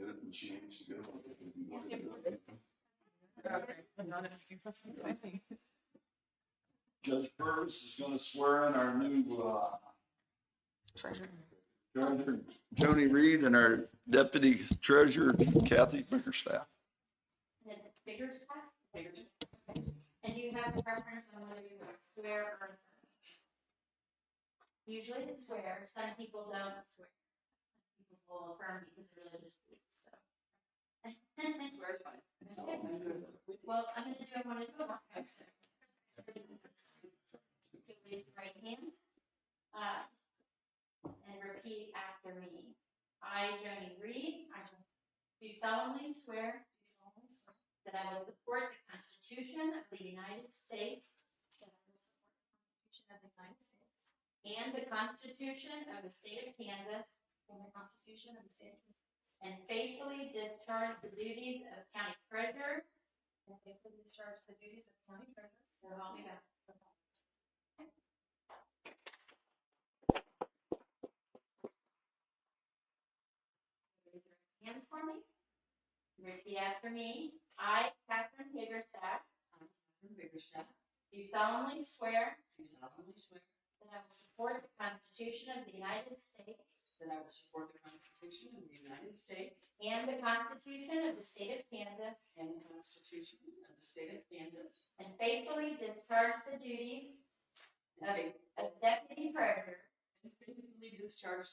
good and she needs to go. Judge Purvis is going to swear in our new treasurer, Joni Reed, and our deputy treasurer, Kathy Bickerstaff. And it's Bickerstaff? Bickerstaff. Okay. And do you have a preference on whether you swear or affirm? Usually it's swear. Some people don't swear. Some people will affirm because of religious beliefs. So. Swear is fine. Okay. Well, I'm going to do one of the podcasts. Raise your right hand and repeat after me. I, Joni Reed, do solemnly swear that I will support the Constitution of the United States and the Constitution of the State of Kansas and faithfully discharge the duties of County Treasurer. So help me God. Hand for me. Repeat after me. I, Catherine Bickerstaff, do solemnly swear that I will support the Constitution of the United States and the Constitution of the State of Kansas and faithfully discharge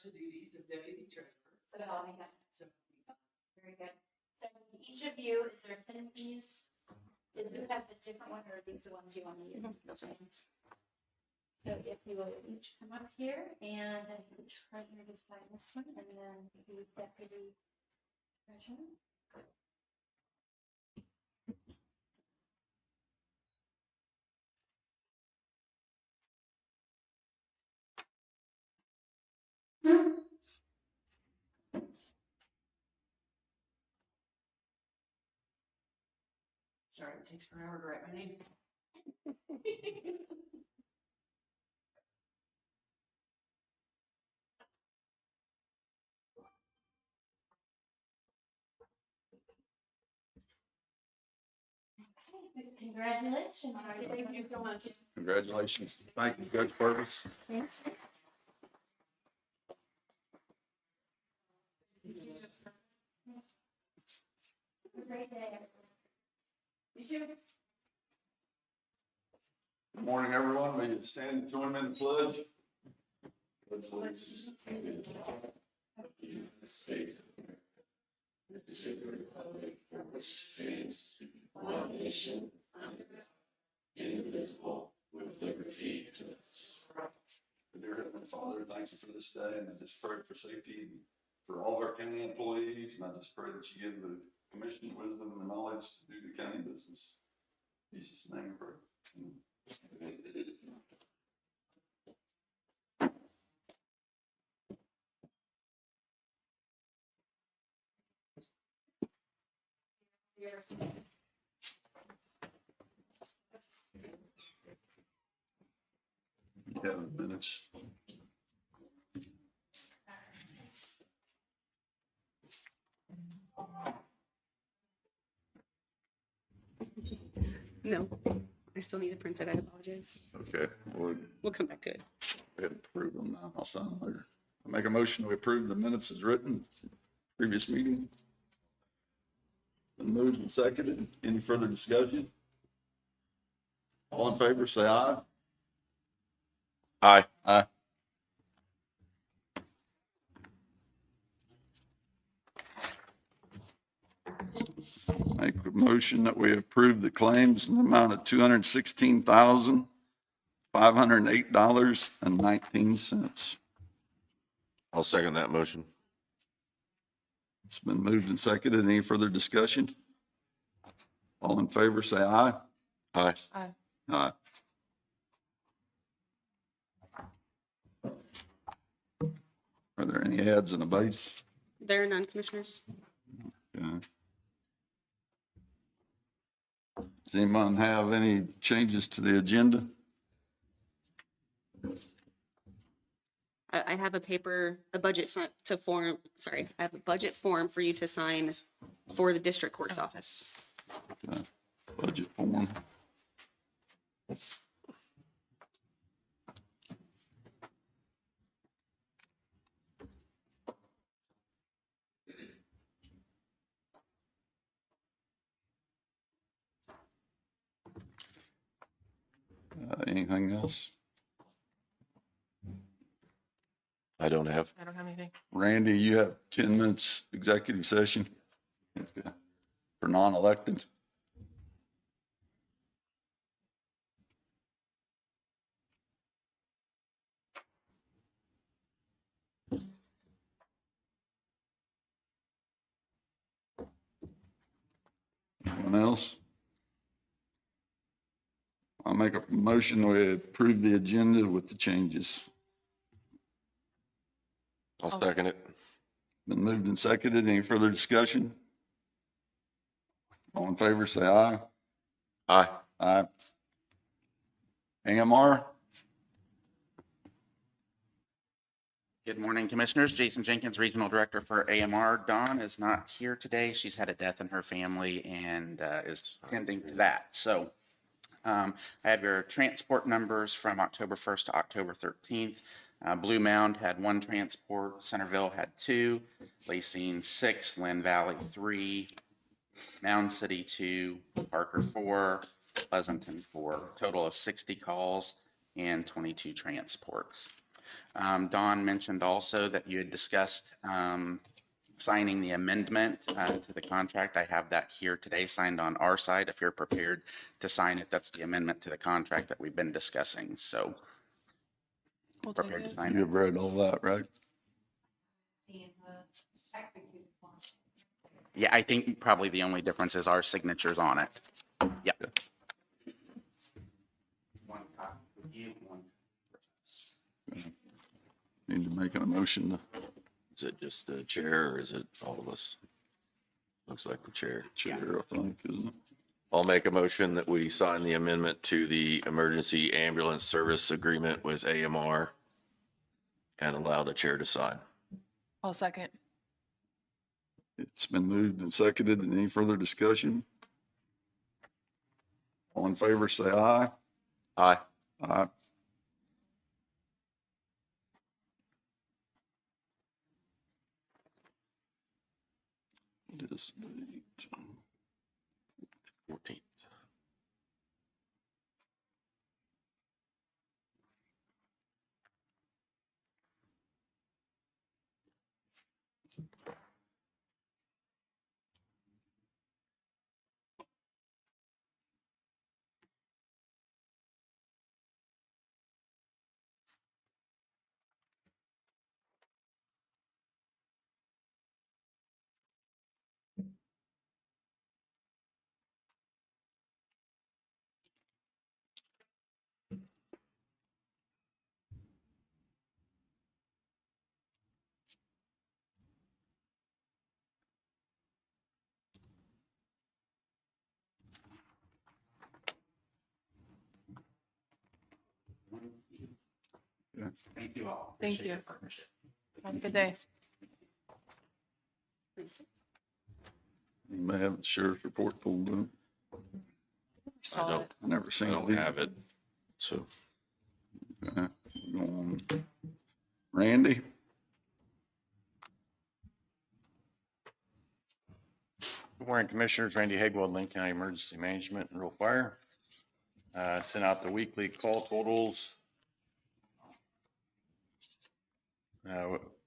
the duties of Deputy Treasurer. So help me God. Very good. So each of you, is there a pen you can use? Did you have the different one, or are these the ones you want to use? Those ones. So if you will each come up here, and the treasurer to sign this one, and then the deputy treasurer. Sorry, it takes forever to write my name. Okay, congratulations. All right, thank you so much. Congratulations. Thank you, Judge Purvis. Thank you. Have a great day. You too. Good morning, everyone. Will you stand and join me in the pledge? Pledge allegiance to the flag of the United States of America, and to the republic for which it stands, one nation, under God, indivisible, with liberty and justice. Dear Heavenly Father, thank you for this day, and I just pray for safety for all of our county employees, and I just pray that you give the commission wisdom and knowledge to do the county business. In Jesus' name I pray. Amen. You have minutes. No, I still need to print it. I apologize. Okay, We'll come back to it. go ahead and approve them now. I'll sign them later. I make a motion to approve the minutes as written, previous meeting. Been moved and seconded. Any further discussion? All in favor, say aye. Aye. Aye. Make a motion that we approve the claims in the amount of $216,508.19. I'll second that motion. It's been moved and seconded. Any further discussion? All in favor, say aye. Aye. Aye. Are there any adds and abates? There are none, commissioners. Okay. Does anyone have any changes to the agenda? I have a budget to form, sorry, I have a budget form for you to sign for the district court's office. Budget form. Anything else? I don't have. I don't have anything. Randy, you have 10 minutes executive session okay. For non-elected. Anyone else? I'll make a motion to approve the agenda with the changes. I'll second it. Been moved and seconded. Any further discussion? All in favor, say aye. Aye. Aye. AMR? Good morning, Commissioners. Jason Jenkins, Regional Director for AMR. Dawn is not here today. She's had a death in her family and is tending to that. So I have your transport numbers from October 1st to October 13th. Blue Mound had 1 transport, Centerville had 2, Lacine 6, Lynn Valley 3, Mound City 2, Parker 4, Pleasanton 4, total of 60 calls and 22 transports. Dawn mentioned also that you had discussed signing the amendment to the contract. I have that here today signed on our side. If you're prepared to sign it, that's the amendment to the contract that we've been discussing. So prepared to sign it. You've read all that, right? Yeah, I think probably the only difference is our signatures on it. Yep. One copy for you, one for us. Need to make an motion to Is it just the chair or is it all of us? Looks like the chair. chair, I think, isn't it? I'll make a motion that we sign the amendment to the emergency ambulance service agreement with AMR and allow the chair to sign. I'll second. It's been moved and seconded. Any further discussion? All in favor, say aye. Aye. Aye. This date. 14th. Thank you all. Thank Appreciate you. your partnership. Have a good day. You may have the sheriff's report pulled up. Saw don't- it. Never I seen it. don't have it. So Okay. Go on. Randy? Good morning, Commissioners. Randy Hagwell, Linn County Emergency Management and Rural Fire. Sent out the weekly call totals.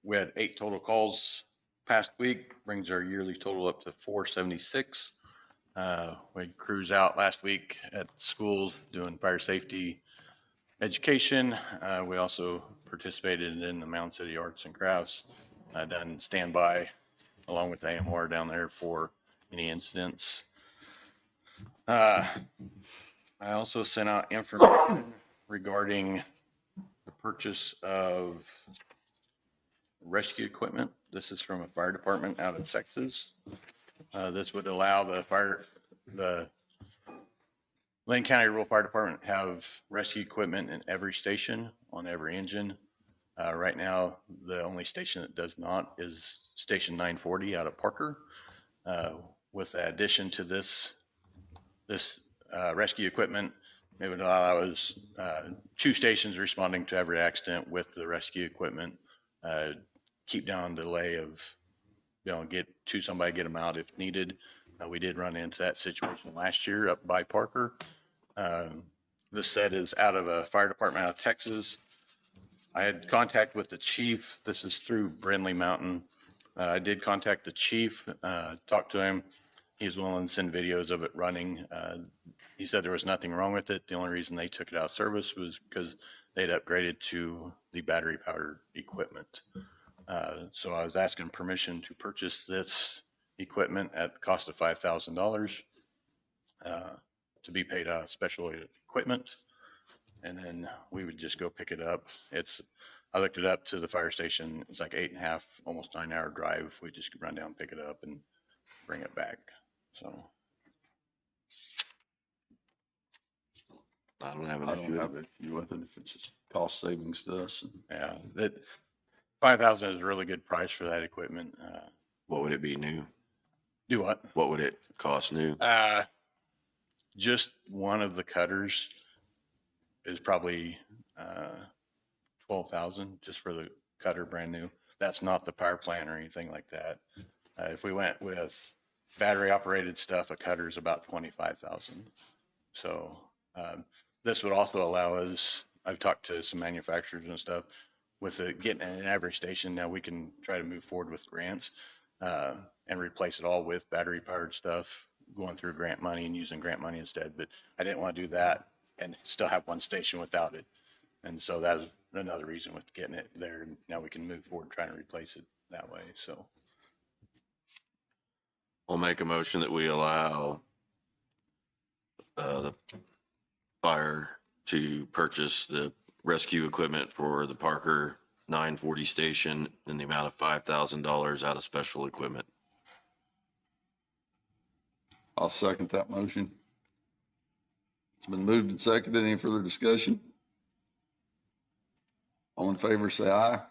We had 8 total calls past week, brings our yearly total up to 476. We had crews out last week at schools doing fire safety education. We also participated in the Mound City Arts and Crafts, done standby along with AMR down there for any incidents. I also sent out information regarding the purchase of rescue equipment. This is from a fire department out of Texas. This would allow the Linn County Rural Fire Department have rescue equipment in every station on every engine. Right now, the only station that does not is Station 940 out of Parker. With the addition to this rescue equipment, it would allow us 2 stations responding to every accident with the rescue equipment. Keep down the delay of, get to somebody, get them out if needed. We did run into that situation last year up by Parker. This set is out of a fire department out of Texas. I had contact with the chief. This is through Brindley Mountain. I did contact the chief, talked to him. He was willing to send videos of it running. He said there was nothing wrong with it. The only reason they took it out of service was because they'd upgraded to the battery powered equipment. So I was asking permission to purchase this equipment at the cost of $5,000 to be paid out of special equipment. And then we would just go pick it up. I looked it up to the fire station. It's like 8.5, almost 9-hour drive. We just run down, pick it up and bring it back. So. I don't have an I issue don't with have an issue with it if it's just cost savings to us. Yeah, that 5,000 is a really good price for that equipment. What would it be new? Do what? What would it cost new? Just one of the cutters is probably 12,000 just for the cutter, brand new. That's not the power plant or anything like that. If we went with battery operated stuff, a cutter is about 25,000. So this would also allow us. I've talked to some manufacturers and stuff. With it getting an average station, now we can try to move forward with grants and replace it all with battery powered stuff, going through grant money and using grant money instead. But I didn't want to do that and still have one station without it. And so that was another reason with getting it there. Now we can move forward trying to replace it that way. So I'll make a motion that we allow the fire to purchase the rescue equipment for the Parker 940 station in the amount of $5,000 out of special equipment. I'll second that motion. It's been moved and seconded. Any further discussion? All in favor, say aye.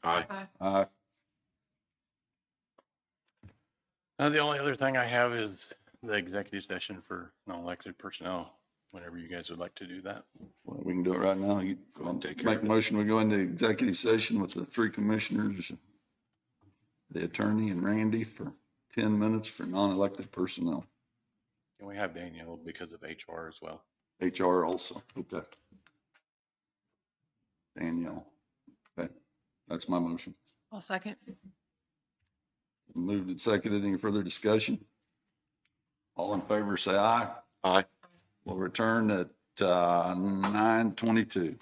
Aye. Aye. the only other thing I have is the executive session for non-elected personnel, whenever you guys would like to do that. Well, we can do it right now. You Go ahead and take care make of a it. motion, we go into executive session with the 3 commissioners, the attorney and Randy for 10 minutes for non-elected personnel. Can we have Danielle because of HR as well? HR also. Okay. Danielle. Okay. That's my motion. I'll second. Moved and seconded. Any further discussion? All in favor, say aye. Aye. We'll return at 9:22.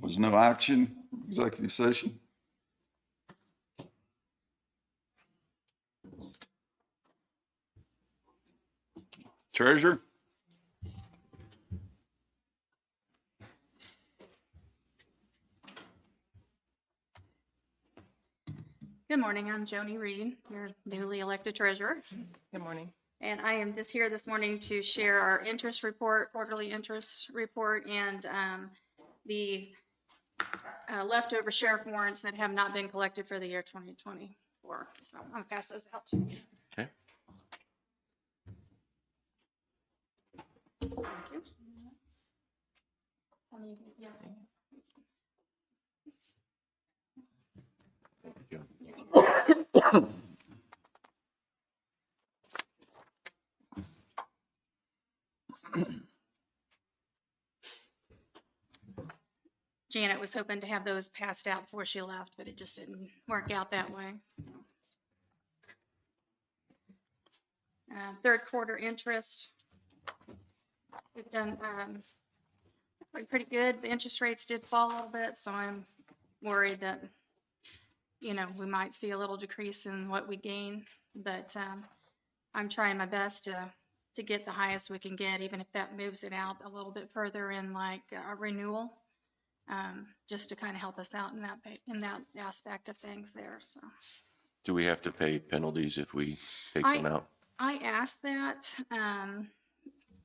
Was no action, executive session. Treasurer? Good morning, I'm Joni Reed, your newly elected treasurer, Good morning. and I am just here this morning to share our interest report, quarterly interest report, and the leftover sheriff warrants that have not been collected for the year 2024. So I'm gonna pass those out to you. Okay. Thank you. Yeah. Janet was hoping to have those passed out before she left, but it just didn't work out that way. Third quarter interest. We've done pretty good. The interest rates did fall a little bit, so I'm worried that, you know, we might see a little decrease in what we gain, but I'm trying my best to get the highest we can get, even if that moves it out a little bit further in like a renewal, just to kind of help us out in that aspect of things there. So Do we have to pay penalties if we take them out? I asked that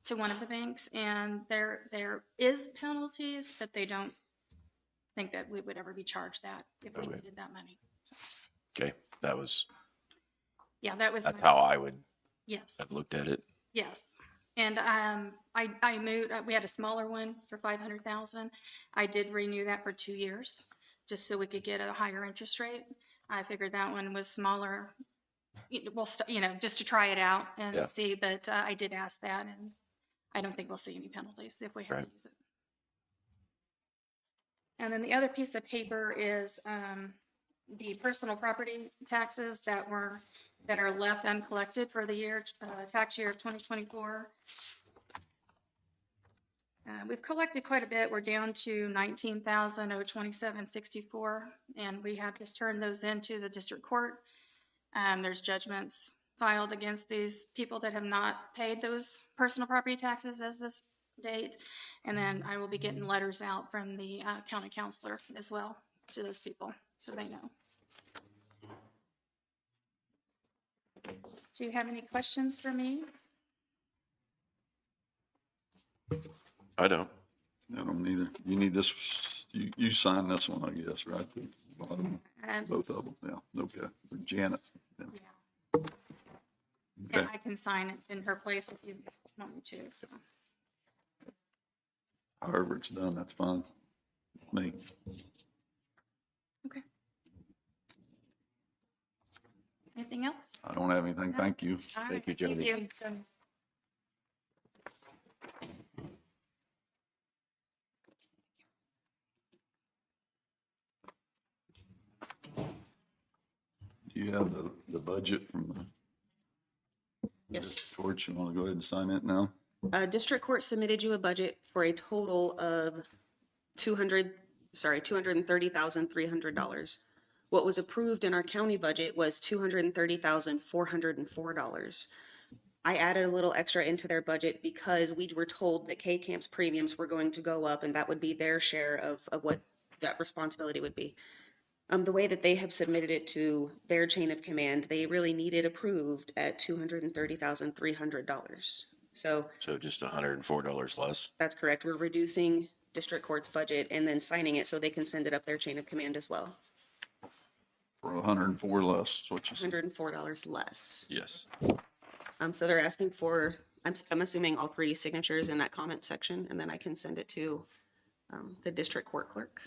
to one of the banks, and there is penalties, but they don't think that we would ever be charged that if we Okay. needed that money. So, Okay, yeah, that's that's how I would yes. have looked at it. Yes, and I moved. We had a smaller one for 500,000. I did renew that for 2 years, just so we could get a higher interest rate. I figured that one was smaller. Well, just to try it out and Yeah. see. But I did ask that, and I don't think we'll see any penalties if we have Right. to use it. And then the other piece of paper is the personal property taxes that are left uncollected for the year, tax year of 2024. We've collected quite a bit. We're down to 19,027.64, and we have just turned those into the district court. There's judgments filed against these people that have not paid those personal property taxes as this date. And then I will be getting letters out from the county counselor as well to those people, so they know. Do you have any questions for me? I don't. I don't either. You need this, you sign this one, I guess, right? The bottom, both of them, yeah, okay. For Janet. Yeah. Yeah. Okay. And I can sign it in her place if you want me to, so. However it's done, that's fine. Me. Okay. Anything else? I don't have anything. Thank you. All Thank right, you, Joni. you. Do you have the budget from the? Yes. George, you want to go ahead and sign it now? District Court submitted you a budget for a total of $230,300. What was approved in our county budget was $230,404. I added a little extra into their budget because we were told that K-Camp's premiums were going to go up, and that would be their share of what that responsibility would be. The way that they have submitted it to their chain of command, they really need it approved at $230,300. So So just $104 less. that's correct. We're reducing district court's budget and then signing it so they can send it up their chain of command as well. For 104 less, is what you said. $104 less. Yes. So they're asking for, I'm assuming all 3 signatures in that comment section, and then I can send it to the district court clerk.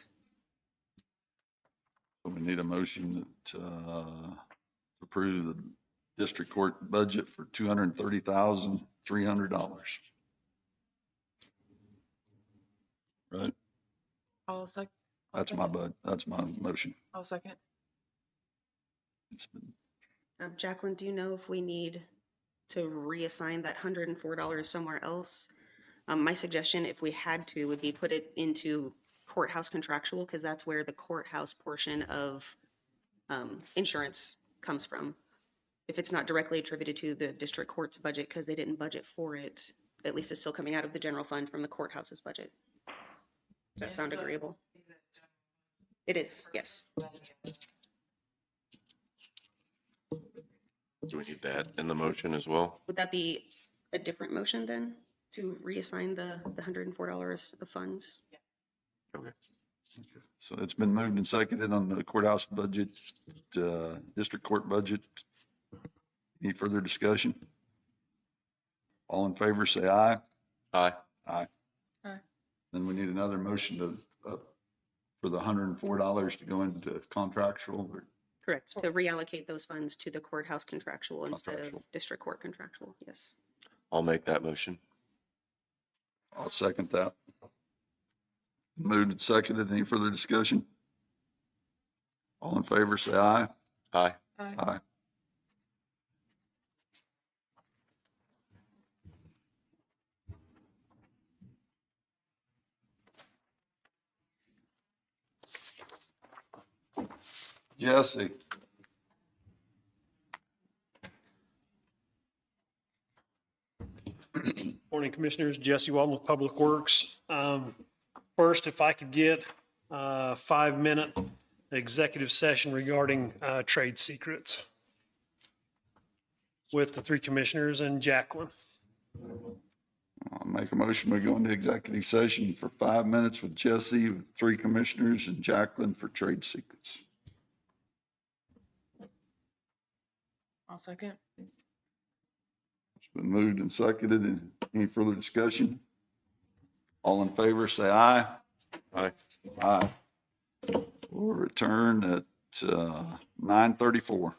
So we need a motion to approve the district court budget for $230,300. Right? I'll second. That's my that's my motion. I'll second. It's been, Jacqueline, do you know if we need to reassign that $104 somewhere else? My suggestion, if we had to, would be put it into courthouse contractual, because that's where the courthouse portion of insurance comes from. If it's not directly attributed to the district court's budget, because they didn't budget for it, at least it's still coming out of the general fund from the courthouse's budget. Does that sound agreeable? It is, yes. Do we need that in the motion as well? Would that be a different motion then, to reassign the $104 of funds? Okay. So it's been moved and seconded on the courthouse budget, district court budget. Any further discussion? All in favor, say aye. Aye. Aye. Aye. Then we need another motion to, for the $104 to go into contractual or Correct, to reallocate those funds to the courthouse contractual instead of Contractual. district court contractual, yes. I'll make that motion. I'll second that. Moved and seconded. Any further discussion? All in favor, say aye. Aye. Aye. Jesse. Morning, Commissioners. Jesse Walton with Public Works. First, if I could get a 5-minute executive session regarding trade secrets with the 3 commissioners and Jacqueline. I'll make a motion. We go into executive session for 5 minutes with Jesse, with 3 commissioners, and Jacqueline for trade secrets. I'll second. It's been moved and seconded. Any further discussion? All in favor, say aye. Aye. Aye. We'll return at 9:34.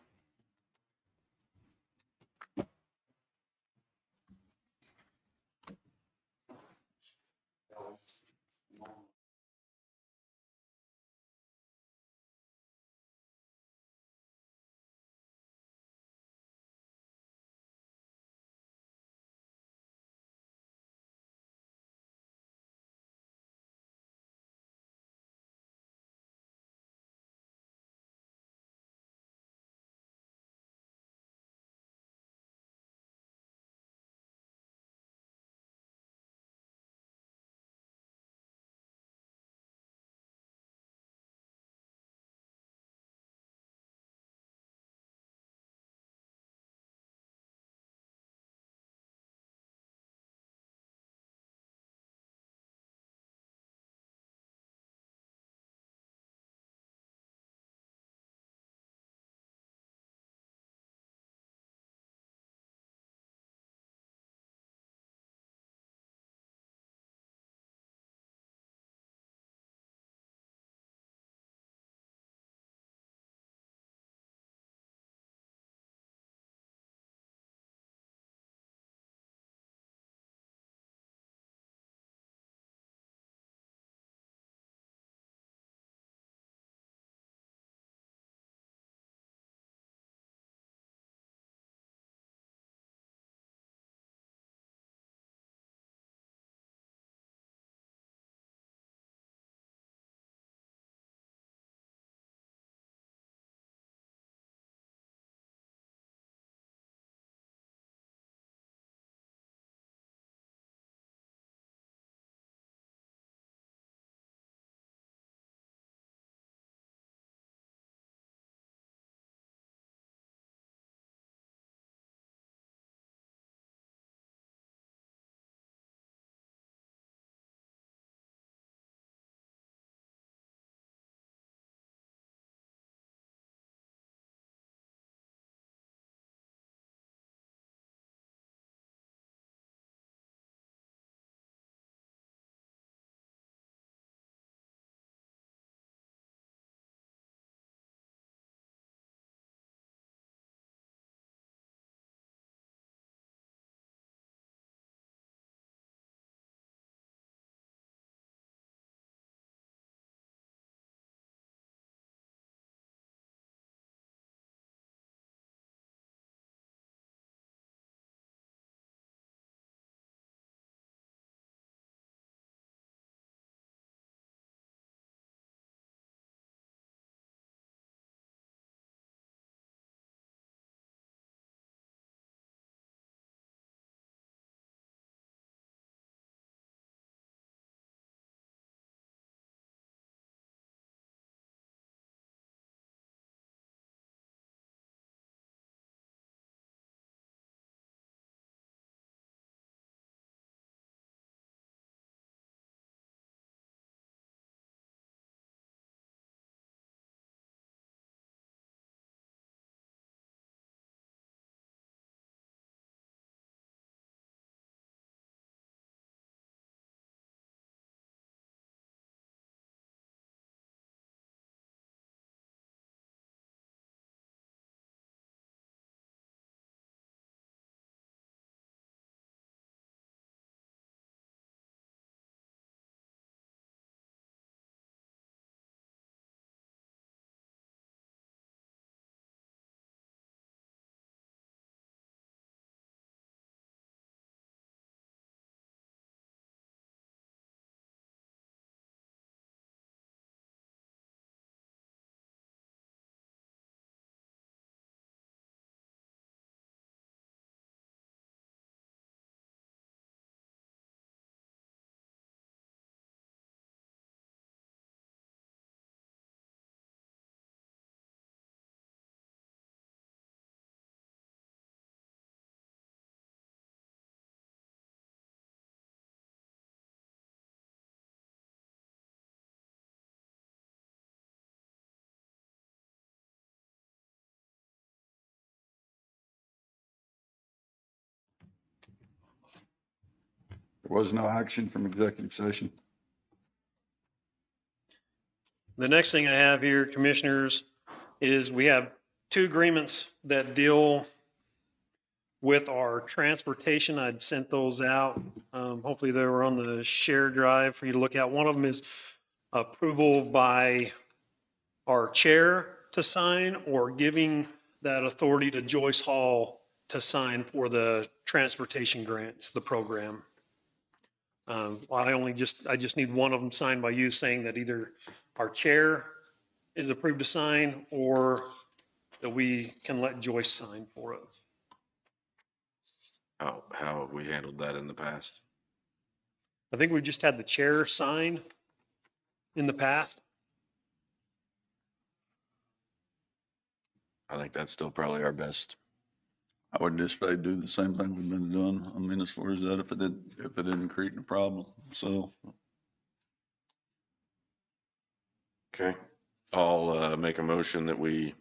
There was no action from executive session. The next thing I have here, Commissioners, is we have two agreements that deal with our transportation. I'd sent those out. Hopefully they were on the share drive for you to look at. One of them is approval by our chair to sign, or giving that authority to Joyce Hall to sign for the transportation grants, the program. I just need one of them signed by you, saying that either our chair is approved to sign, or that we can let Joyce sign for it. How have we handled that in the past? I think we've just had the chair sign in the past. I think that's still probably our best. I would just say do the same thing we've been doing. I mean, as far as that, if it didn't create a problem, so. Okay. I'll make a motion that we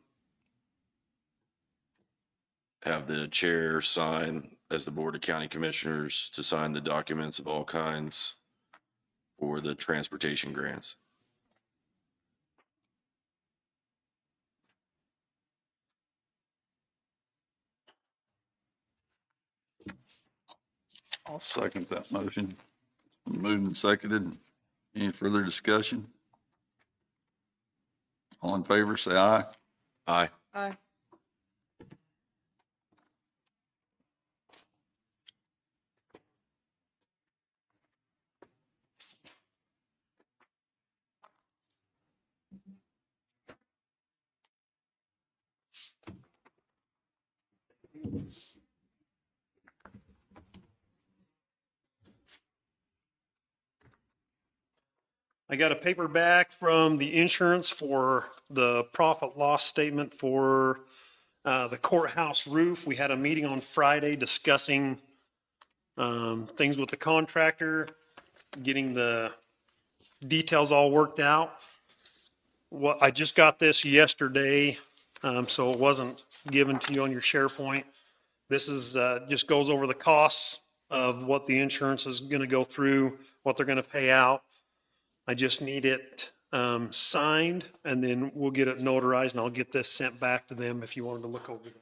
have the chair sign as the Board of County Commissioners to sign the documents of all kinds for the transportation grants. I'll second that motion. Moved and seconded. Any further discussion? All in favor, say aye. Aye. Aye. I got a paper back from the insurance for the profit loss statement for the courthouse roof. We had a meeting on Friday discussing things with the contractor, getting the details all worked out. Well, I just got this yesterday, so it wasn't given to you on your SharePoint. This is just goes over the costs of what the insurance is going to go through, what they're going to pay out. I just need it signed, and then we'll get it notarized, and I'll get this sent back to them if you wanted to look over that.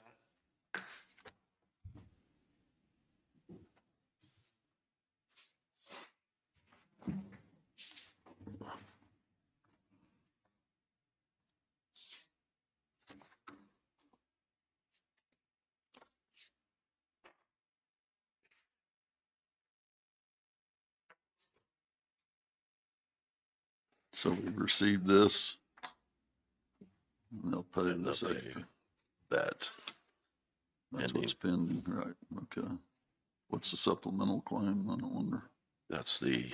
So we received this. And they'll pay And this they'll pay extra. that. That's pending. what's pending, right? Okay. What's the supplemental claim? I don't wonder. That's the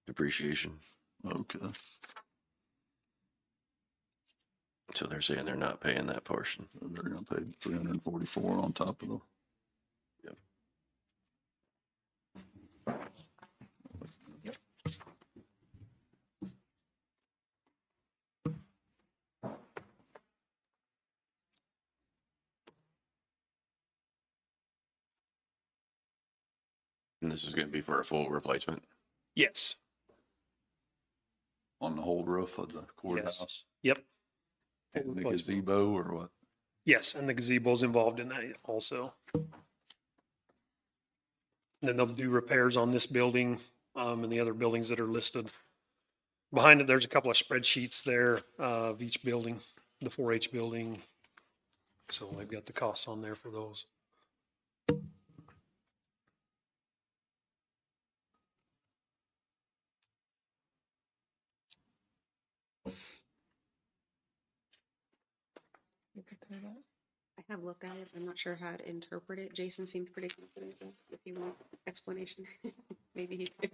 depreciation. Okay. So they're saying they're not paying that portion. So they're gonna pay 344 on top of the. Yep. And this is going to be for a full replacement. Yes. On the whole roof of the courthouse? Yep. And the gazebo or what? Yes, and the gazebo's involved in that also. And then they'll do repairs on this building, and the other buildings that are listed. Behind it, there's a couple of spreadsheets there of each building, the 4-H building. So I've got the costs on there for those. I have looked at it. I'm not sure how to interpret it. Jason seemed pretty confident. If you want explanation, maybe he could.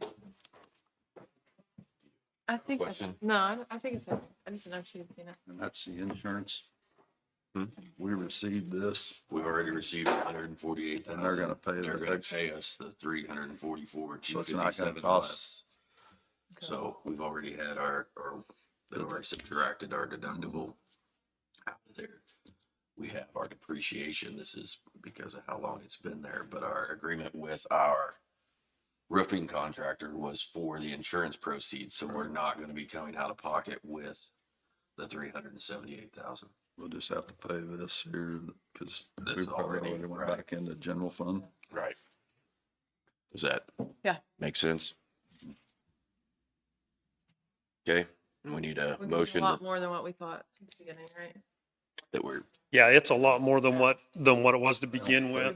I think, Question? I think it's, I just know she had seen it. And that's the insurance. Hmm? We received this. We've already received 148,000. And they're gonna pay They're the going to extra. pay us the 344, So it's not gonna 257 cost- less. So we've already had they've already subtracted our deductible out of there. We have our depreciation. This is because of how long it's been there, but our agreement with our roofing contractor was for the insurance proceeds, so we're not gonna be coming out of pocket with the 378,000. We'll just have to pay this here because That's we've already- already went right. back into general fund. Right. Does that? Yeah. Make sense? Okay, and we need a Which is motion A lot more than what we thought at the beginning, right? that we're, Yeah, it's a lot more than what it was to begin with.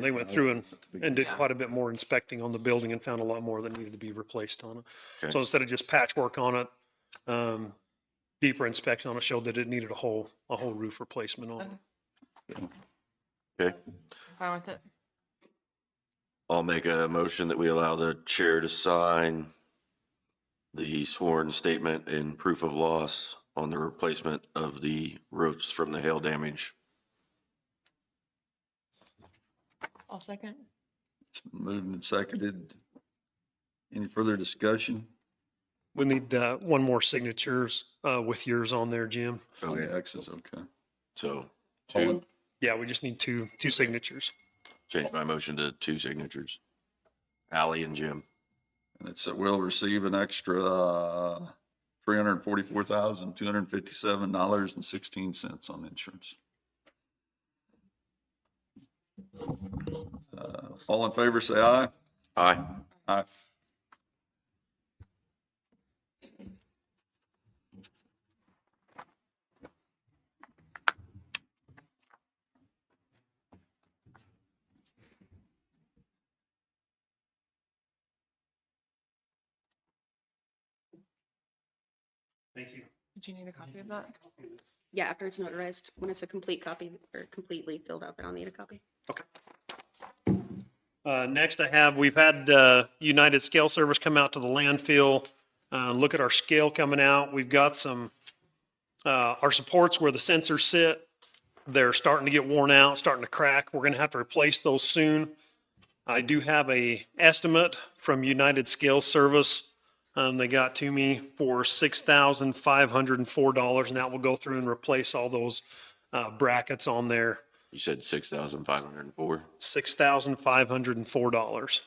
They went through and did Yeah. quite a bit more inspecting on the building and found a lot more that needed to be replaced on it. Okay. So instead of just patchwork on it, deeper inspection on it showed that it needed a whole roof replacement on it. okay, Fine with it. I'll make a motion that we allow the chair to sign the sworn statement and proof of loss on the replacement of the roofs from the hail damage. I'll second. It's been moved and seconded. Any further discussion? We need one more signatures with yours on there, Jim. On the Okay, X's, okay. so All in- two, Yeah, we just need two signatures. change my motion to two signatures. Ally and Jim. And it said we'll receive an extra $344,257.16 on insurance. All in favor, say aye. Aye. Aye. Thank you. Did you need a copy of that? Yeah, after it's notarized, when it's a complete copy or completely filled out, then I'll need a copy. Next we've had United Scale Service come out to the landfill, look at our scale coming out. We've got some, our supports where the sensors sit, they're starting to get worn out, starting to crack. We're going to have to replace those soon. I do have a estimate from United Scale Service. They got to me for $6,504, and that will go through and replace all those brackets on there. You said 6,504. $6,504.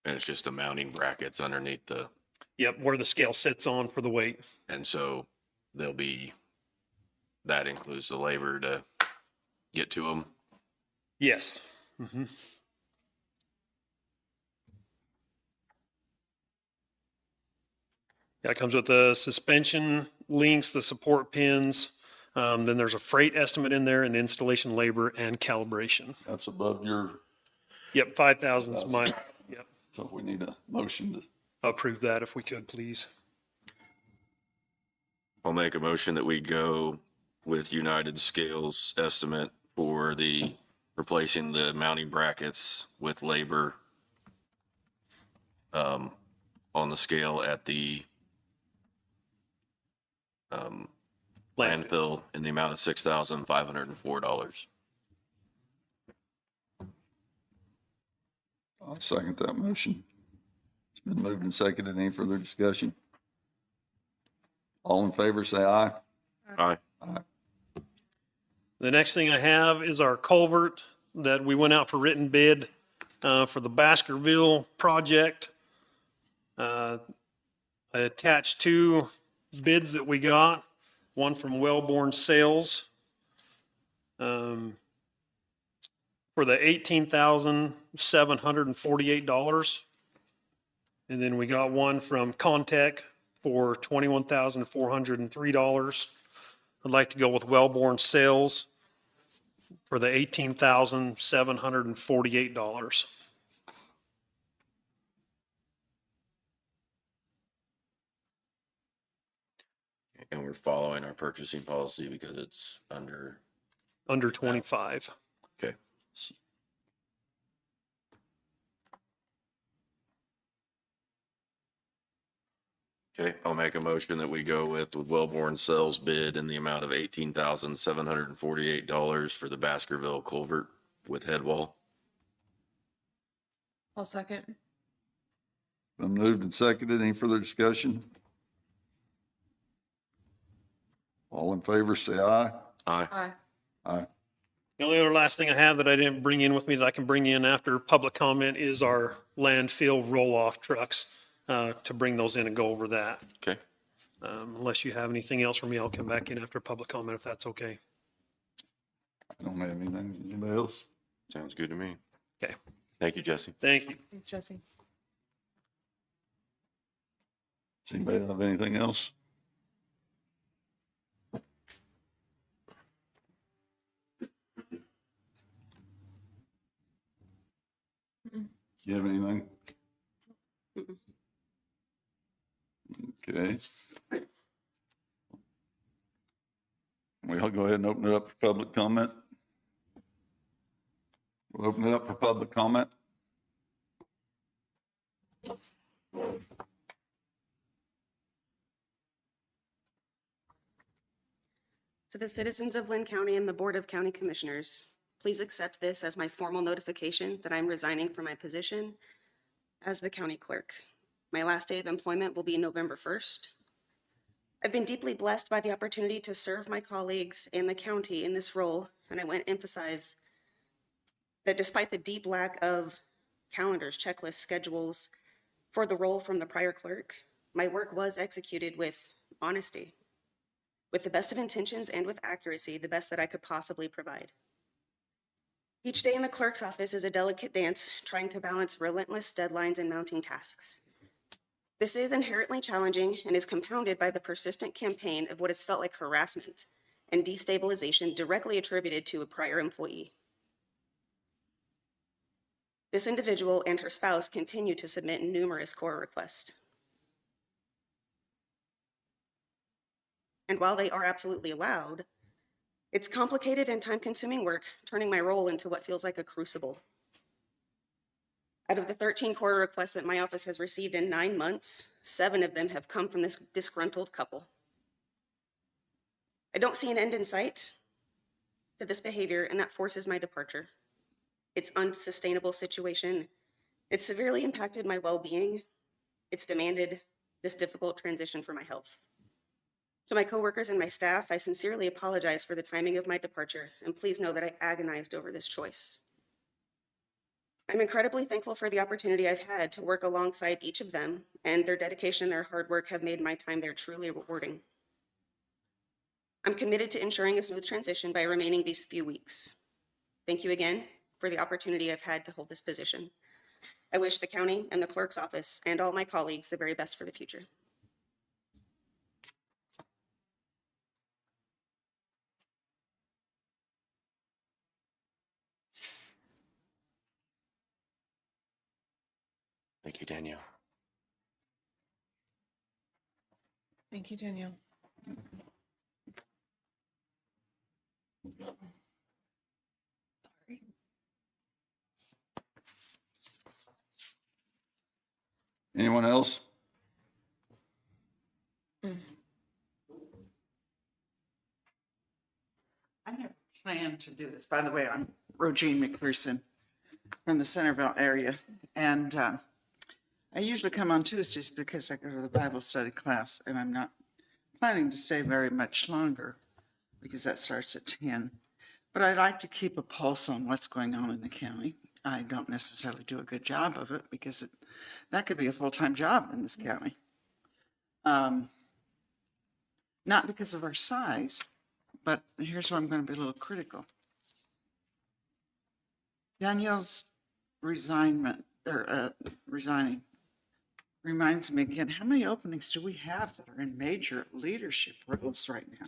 And it's just the mounting brackets underneath the, Yep, where the scale sits on for the weight. and so there'll be, that includes the labor to get to them. Yes. That comes with the suspension links, the support pins. Then there's a freight estimate in there and installation labor and calibration. That's above your, Yep, 5,000 is my, yep, so we need a motion to, approve that if we could, please. I'll make a motion that we go with United Scales estimate for the replacing the mounting brackets with labor on the scale at the landfill in the amount of $6,504. I'll second that motion. It's been moved and seconded. Any further discussion? All in favor, say aye. Aye. The next thing I have is our culvert that we went out for written bid for the Baskerville project. I attached two bids that we got, one from Wellborn Sales for the $18,748. And then we got one from Contech for $21,403. I'd like to go with Wellborn Sales for the $18,748. And we're following our purchasing policy because it's under, Under 25. okay. Okay, I'll make a motion that we go with Wellborn Sales bid in the amount of $18,748 for the Baskerville culvert with head wall. I'll second. Been moved and seconded. Any further discussion? All in favor, say aye. Aye. Aye. Aye. The only other last thing I have that I didn't bring in with me that I can bring in after public comment is our landfill roll-off trucks, to bring those in and go over that. Okay. Unless you have anything else for me, I'll come back in after public comment if that's okay. I don't have anything. Anybody else? Sounds good to me. Okay. Thank you, Jesse. Thank you. Thanks, Jesse. Does anybody have anything else? Do you have anything? Mm-mm. Okay. We'll go ahead and open it up for public comment. We'll open it up for public comment. To the citizens of Linn County and the Board of County Commissioners, please accept this as my formal notification that I'm resigning from my position as the county clerk. My last day of employment will be November 1st. I've been deeply blessed by the opportunity to serve my colleagues and the county in this role, and I want to emphasize that despite the deep lack of calendars, checklists, schedules for the role from the prior clerk, my work was executed with honesty, with the best of intentions and with accuracy, the best that I could possibly provide. Each day in the clerk's office is a delicate dance, trying to balance relentless deadlines and mounting tasks. This is inherently challenging and is compounded by the persistent campaign of what has felt like harassment and destabilization directly attributed to a prior employee. This individual and her spouse continue to submit numerous core requests. And while they are absolutely allowed, it's complicated and time-consuming work, turning my role into what feels like a crucible. Out of the 13 core requests that my office has received in 9 months, 7 of them have come from this disgruntled couple. I don't see an end in sight to this behavior, and that forces my departure. It's an unsustainable situation. It's severely impacted my well-being. It's demanded this difficult transition for my health. To my coworkers and my staff, I sincerely apologize for the timing of my departure, and please know that I agonized over this choice. I'm incredibly thankful for the opportunity I've had to work alongside each of them, and their dedication and their hard work have made my time there truly rewarding. I'm committed to ensuring a smooth transition by remaining these few weeks. Thank you again for the opportunity I've had to hold this position. I wish the county and the clerk's office and all my colleagues the very best for the future. Thank you, Danielle. Thank you, Danielle. Anyone else? I never planned to do this. By the way, I'm Rogine McPherson from the Centerville area. And I usually come on Tuesdays because I go to the Bible study class, and I'm not planning to stay very much longer because that starts at 10. But I like to keep a pulse on what's going on in the county. I don't necessarily do a good job of it because that could be a full-time job in this county. Not because of our size, but here's where I'm going to be a little critical. Danielle's resigning reminds me again, how many openings do we have that are in major leadership roles right now?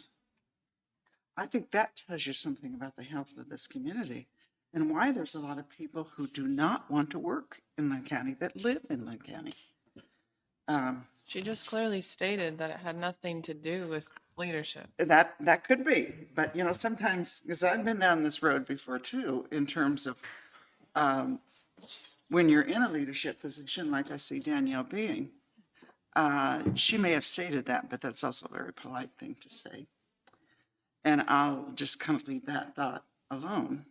I think that tells you something about the health of this community and why there's a lot of people who do not want to work in Linn County that live in Linn County. She just clearly stated that it had nothing to do with leadership. That could be, but you know, sometimes, because I've been down this road before too, in terms of when you're in a leadership position, like I see Danielle being, she may have stated that, but that's also a very polite thing to say. And I'll just kind of leave that thought alone.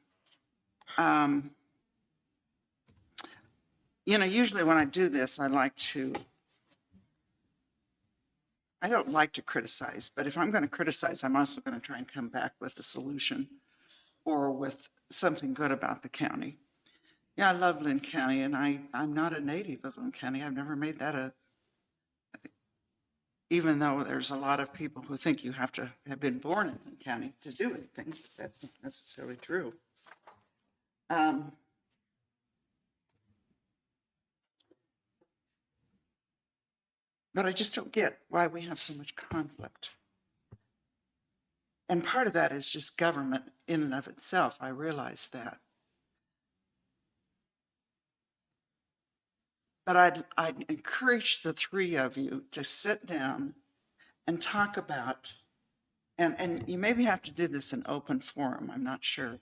You know, usually when I do this, I like to I don't like to criticize, but if I'm going to criticize, I'm also going to try and come back with a solution or with something good about the county. Yeah, I love Linn County, and I'm not a native of Linn County. I've never made that even though there's a lot of people who think you have to have been born in Linn County to do anything. That's not necessarily true. But I just don't get why we have so much conflict. And part of that is just government in and of itself. I realize that. But I'd encourage the three of you to sit down and talk about, and you maybe have to do this in open forum, I'm not sure.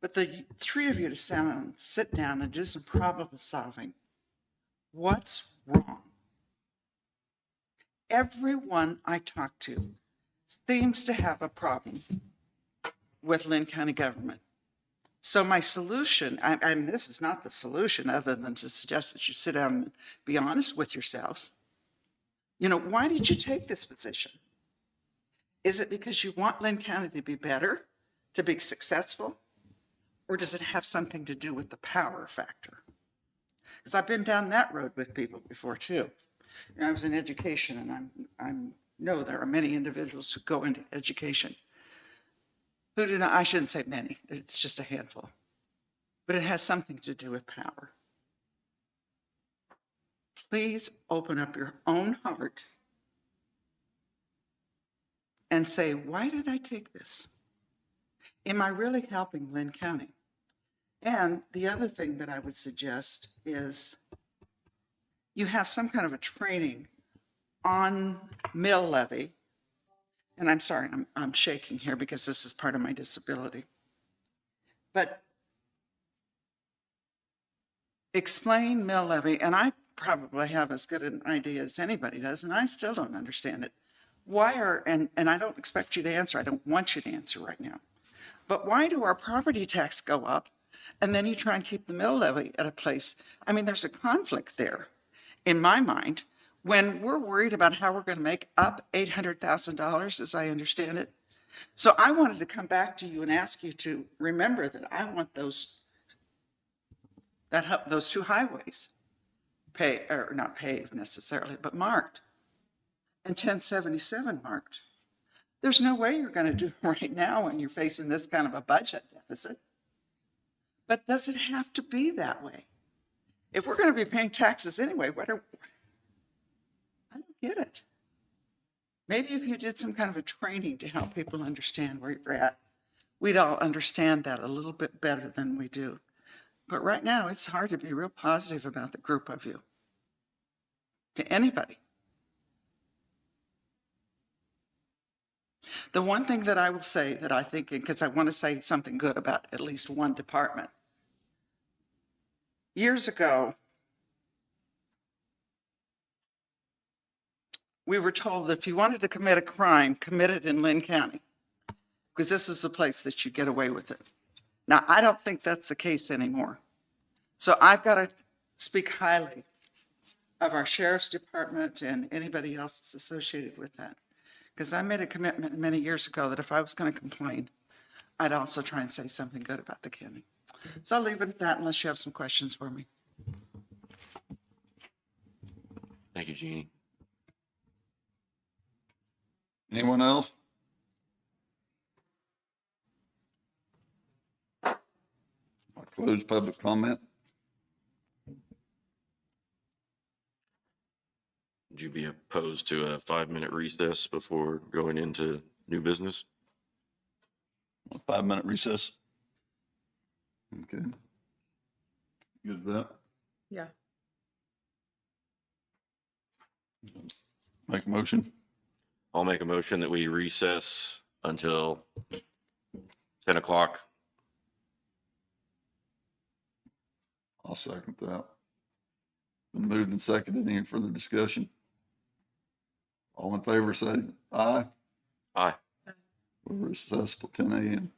But the three of you to sit down and do some problem solving. What's wrong? Everyone I talk to seems to have a problem with Linn County government. So my solution, I mean, this is not the solution other than to suggest that you sit down and be honest with yourselves. You know, why did you take this position? Is it because you want Linn County to be better, to be successful? Or does it have something to do with the power factor? Because I've been down that road with people before too. You know, I was in education, and I know there are many individuals who go into education who do not, I shouldn't say many, it's just a handful, but it has something to do with power. Please open up your own heart and say, why did I take this? Am I really helping Linn County? And the other thing that I would suggest is you have some kind of a training on mill levy. And I'm sorry, I'm shaking here because this is part of my disability. But explain mill levy, and I probably have as good an idea as anybody does, and I still don't understand it. And I don't expect you to answer, I don't want you to answer right now. But why do our property tax go up, and then you try and keep the mill levy at a place? I mean, there's a conflict there, in my mind, when we're worried about how we're going to make up $800,000, as I understand it. So I wanted to come back to you and ask you to remember that I want those two highways not paved necessarily, but marked, and 1077 marked. There's no way you're going to do it right now when you're facing this kind of a budget deficit. But does it have to be that way? If we're going to be paying taxes anyway, I don't get it. Maybe if you did some kind of a training to help people understand where you're at, we'd all understand that a little bit better than we do. But right now, it's hard to be real positive about the group of you, to anybody. The one thing that I will say that I think, because I want to say something good about at least one department. Years ago, we were told that if you wanted to commit a crime, commit it in Linn County, because this is the place that you get away with it. Now, I don't think that's the case anymore. So I've got to speak highly of our sheriff's department and anybody else that's associated with that. Because I made a commitment many years ago that if I was going to complain, I'd also try and say something good about the county. So I'll leave it at that unless you have some questions for me. Thank you, Jeannie. Anyone else? I'll close public comment. Would you be opposed to a 5-minute recess before going into new business? A 5-minute recess. Okay. Good with that? Yeah. Make a motion. I'll make a motion that we recess until 10 o'clock. I'll second that. Been moved and seconded. Any further discussion? All in favor, say aye. Aye. We'll recess till 10 a.m.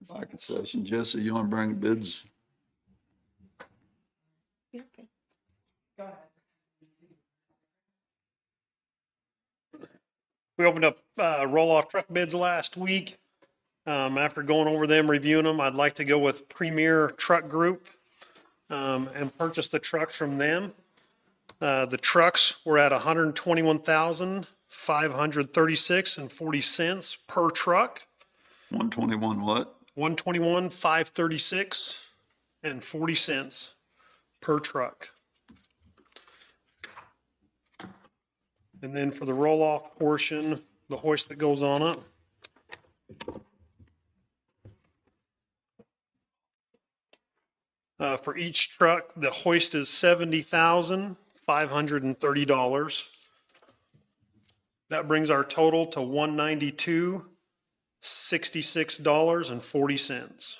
Back in session. Jesse, you want to bring bids? We opened up roll-off truck bids last week. After going over them, reviewing them, I'd like to go with Premier Truck Group and purchase the trucks from them. The trucks were at $121,536.40 per truck. 121 what? 121,536.40 per truck. And then for the roll-off portion, the hoist that goes on it. For each truck, the hoist is $70,530. That brings our total to $192,66.40.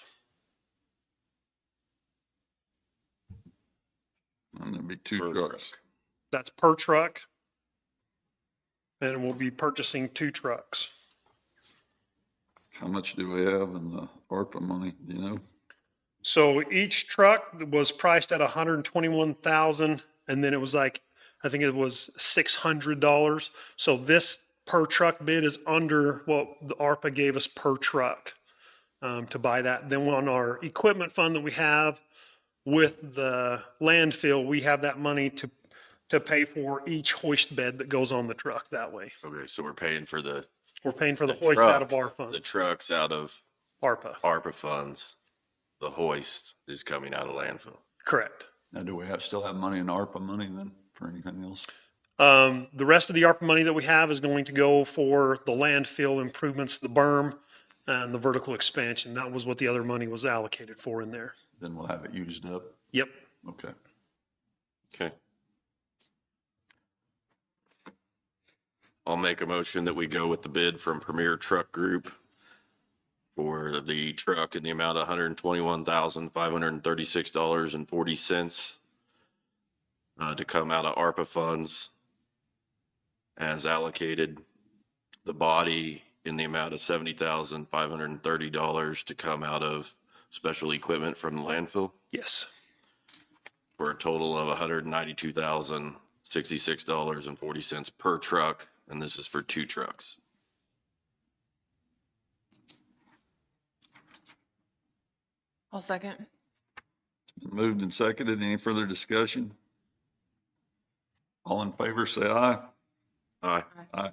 And there'll be two Per trucks. That's per truck. And we'll be purchasing 2 trucks. How much do we have in the ARPA money, do you know? So each truck was priced at $121,000, and then it was like, I think it was $600. So this per truck bid is under what the ARPA gave us per truck to buy that. Then on our equipment fund that we have with the landfill, we have that money to pay for each hoist bed that goes on the truck that way. Okay, so we're paying for the We're paying for the hoist out of trucks- our the funds, trucks out of ARPA. ARPA funds. The hoist is coming out of landfill. Correct. Now, do we still have money in ARPA money then for anything else? The rest of the ARPA money that we have is going to go for the landfill improvements, the berm, and the vertical expansion. That was what the other money was allocated for in there. Then we'll have it used up. Yep. Okay. Okay. I'll make a motion that we go with the bid from Premier Truck Group for the truck in the amount of $121,536.40 to come out of ARPA funds as allocated. The body in the amount of $70,530 to come out of special equipment from the landfill Yes. for a total of $192,066.40 per truck, and this is for 2 trucks. I'll second. Moved and seconded. Any further discussion? All in favor, say aye. Aye. Aye.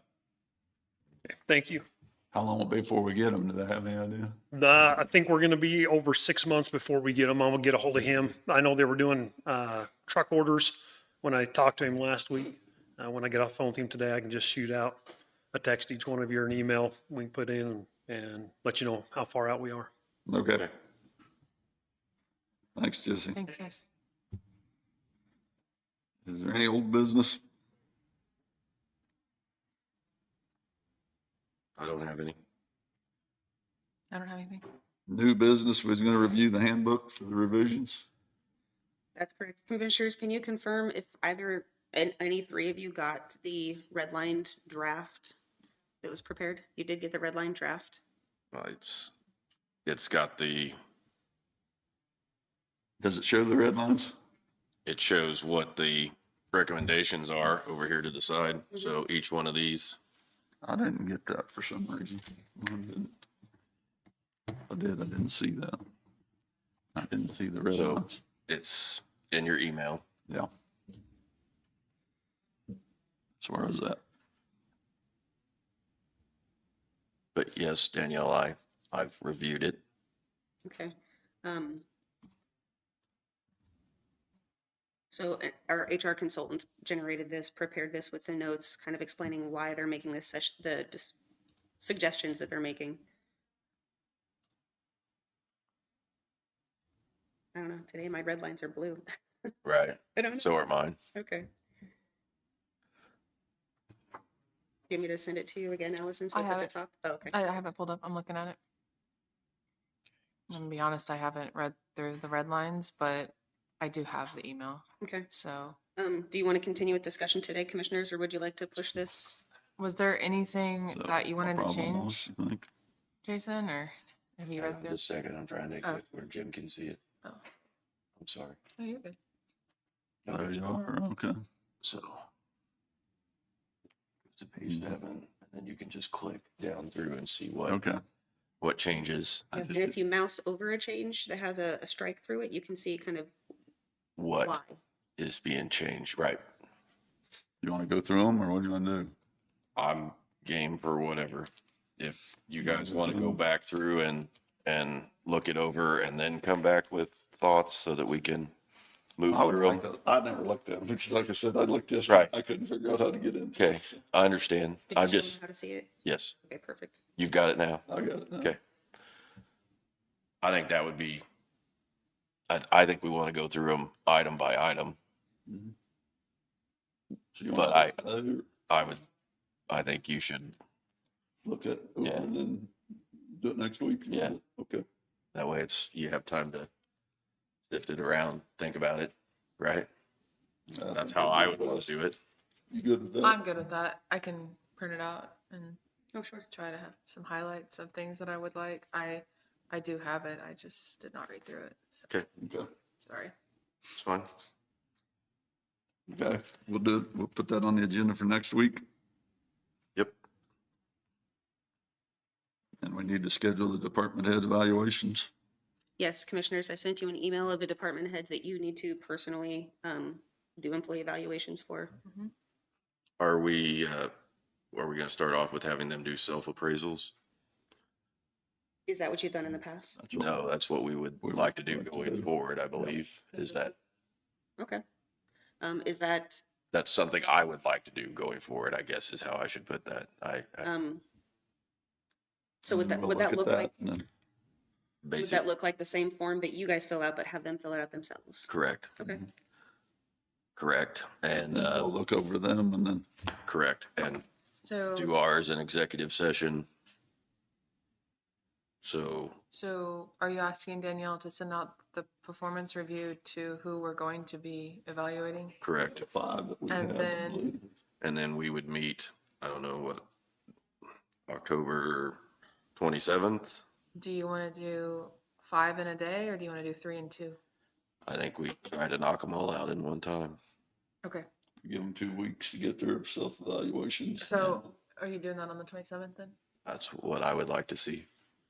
Thank you. How long will it be before we get them? Do they have any idea? I think we're going to be over 6 months before we get them. I'm going to get a hold of him. I know they were doing truck orders when I talked to him last week. When I get off the phone with him today, I can just shoot out a text each one of you or an email we can put in and let you know how far out we are. Okay. Thanks, Jesse. Thanks, guys. Is there any old business? I don't have any. I don't have anything. New business, was going to review the handbook for the revisions. That's correct. Commissioners, can you confirm if any 3 of you got the redlined draft that was prepared? You did get the redlined draft? It's got Does it show the red lines? it shows what the recommendations are over here to the side. So each one of these, I didn't get that for some reason. I didn't see that. I didn't see the red So- lines. it's in your email. Yeah. So where is that? But yes, Danielle, I've reviewed it. Okay. So our HR consultant generated this, prepared this with the notes, kind of explaining why they're making this suggestions that they're making. I don't know, today my red lines are blue. Right. I don't know. So are mine. Okay. Do you want me to send it to you again, Allison? So I it's at have the it. top? Oh, okay. I have it pulled up. I'm looking at it. I'm gonna be honest, I haven't read through the red lines, but I do have the email. Okay. So Do you want to continue with discussion today, commissioners, or would you like to push this? was there anything Is that you a wanted to problem, change, you think? Jason, or Have you Hang read on through? just a second, I'm trying to Oh. get where Jim can see it. Oh. I'm sorry. Oh, you're good. There you are, okay. So. Go to page 7, and then you can just click down through and see Okay. what changes, And if you mouse over a change that has a strike through it, you can see kind of what why. is being changed, right? You want to go through them or what do you want to do? I'm game for whatever. If you guys want to go back through and look it over and then come back with thoughts so that we can move I would through like them. to, I never looked at them, because like I said, I looked yesterday. Right. I couldn't figure out how to get in. Okay, I understand. Did you I'm show them just, how to see it? yes, Okay, perfect. you've got it now. I got it now. Okay. I think that would be, I think we want to go through them item by item. So you But want I think you should, look at it over Yeah. and then do it next week? Yeah. Okay. that way you have time to sift it around, think about it, right? That's how I would want to do it. You good with that? I'm good with that. I can print it out and Oh, sure. try to have some highlights of things that I would like. I do have it. I just did not read through it. So, Okay, Okay. sorry. it's fine. Okay, we'll do it. We'll put that on the agenda for next week. Yep. And we need to schedule the department head evaluations. Yes, commissioners, I sent you an email of the department heads that you need to personally do employee evaluations for. Are we gonna start off with having them do self-appraisals? Is that what you've done in the past? That's what- No, that's what we would We would like to do like to going do. forward, I believe, is Okay. Is that, that's something I would like to do going forward, I guess is how I should put that. so would and that, we'll at look that like, and then- would Basic, that look like the same form that you guys fill out, but have them fill it out themselves? correct, Okay. correct, and, then we'll look over them and then, correct, and So, do ours in executive session. So, are you asking Danielle to send out the performance review to who we're going to be evaluating? correct, the 5 that we And have. I then- believe. and then we would meet, I don't know what, October 27th? Do you want to do 5 in a day or do you want to do 3 and 2? I think we try to knock them all out in one time. Okay. Give them 2 weeks to get their self-evaluations. So, are you doing that on the 27th then? That's what I would like to see,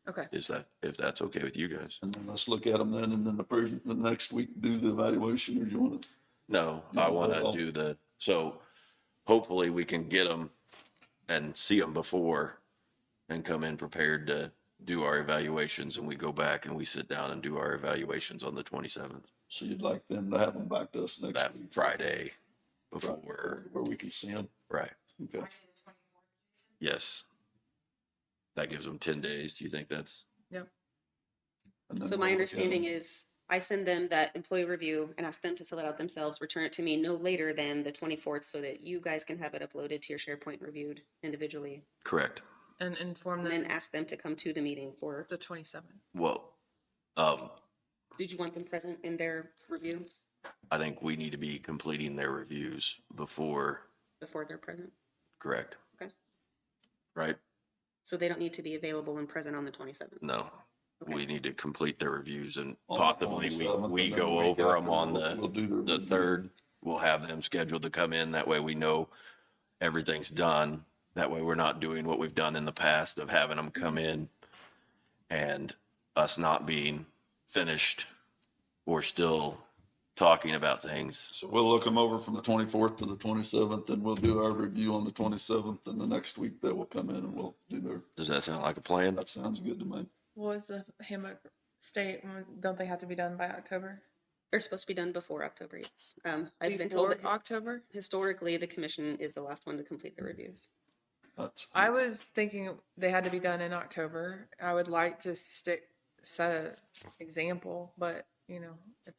Okay. is that, if that's okay with you guys. And then let's look at them then, and then the next week do the evaluation, or do you want to? No, Yeah, I want well- to do so hopefully we can get them and see them before and come in prepared to do our evaluations, and we go back and we sit down and do our evaluations on the 27th, So you'd like them to have them back to us next that week? Friday before, Where we can see them? right? Okay. Yes. That gives them 10 days. Do you think that's, Yep. And then So we'll my look at understanding them. is I send them that employee review and ask them to fill it out themselves, return it to me no later than the 24th so that you guys can have it uploaded to your SharePoint reviewed individually. correct? And inform And them then ask them to come to the meeting for, the 27th. Well, did you want them present in their review I think we need to be completing their reviews before, before they're present? correct? Okay. Right? So they don't need to be available and present on the 27th? No, Okay. we need to complete their reviews and On the possibly 27th, we and then go the week over them after, on we'll do the review. 3rd. We'll have them scheduled to come in. That way we know everything's done. That way we're not doing what we've done in the past of having them come in and us not being finished or still talking about things. So we'll look them over from the 24th to the 27th, and we'll do our review on the 27th, and the next week they will come in and we'll do their, Does that sound like a plan? that sounds good to me. What was the handbook state? Don't they have to be done by October? They're supposed to be done before October, yes. I've been told Before that October? historically, the commission is the last one to complete the reviews. That's, I was thinking they had to be done in October. I would like to set a example, but you know, if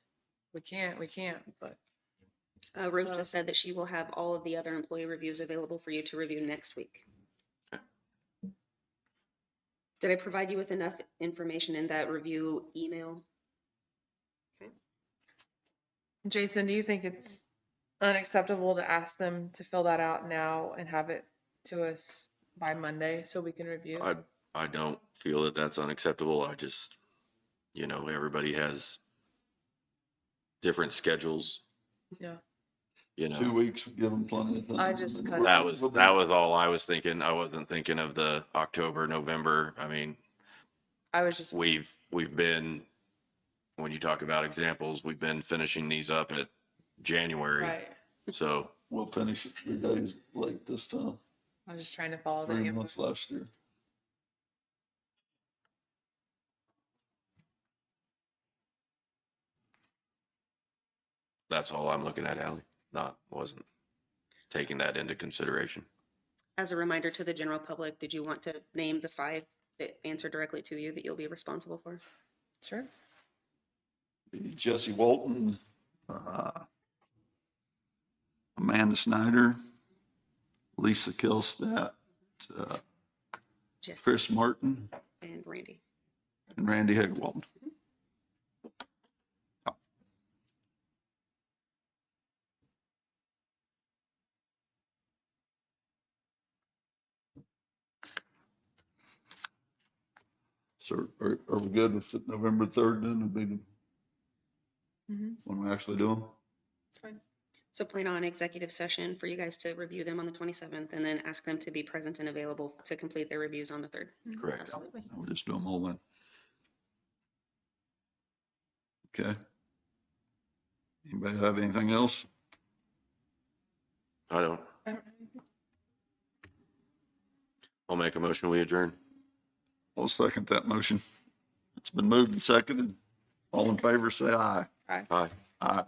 we can't, but Rose just said that she will have all of the other employee reviews available for you to review next week. Did I provide you with enough information in that review email? Jason, do you think it's unacceptable to ask them to fill that out now and have it to us by Monday so we can review? I don't feel that that's unacceptable. I just, everybody has different schedules, Yeah. 2 weeks, would give them plenty of time. I just cut it. That was all I was thinking. I wasn't thinking of the October, November. I mean, I was just, we've been, when you talk about examples, we've been finishing these up at January. right. So We'll finish it 3 days late this time, I was just trying to follow the 3 handbook. months last year. that's all I'm looking at, Ally. Wasn't taking that into consideration. As a reminder to the general public, did you want to name the 5 that answer directly to you that you'll be responsible for? Sure. Jesse Walton, Amanda Snyder, Lisa Kilstat, Jesse Chris Martin, and Randy. and Randy Hegwald. So are we good with it? November 3rd then would be the, when we actually do them? It's fine. So plan on executive session for you guys to review them on the 27th and then ask them to be present and available to complete their reviews on the 3rd. Correct. Absolutely. We'll just do them all then. Okay. Anybody have anything else? I don't. I'll make a motion. We adjourn. I'll second that motion. It's been moved and seconded. All in favor, say aye. Aye. Aye.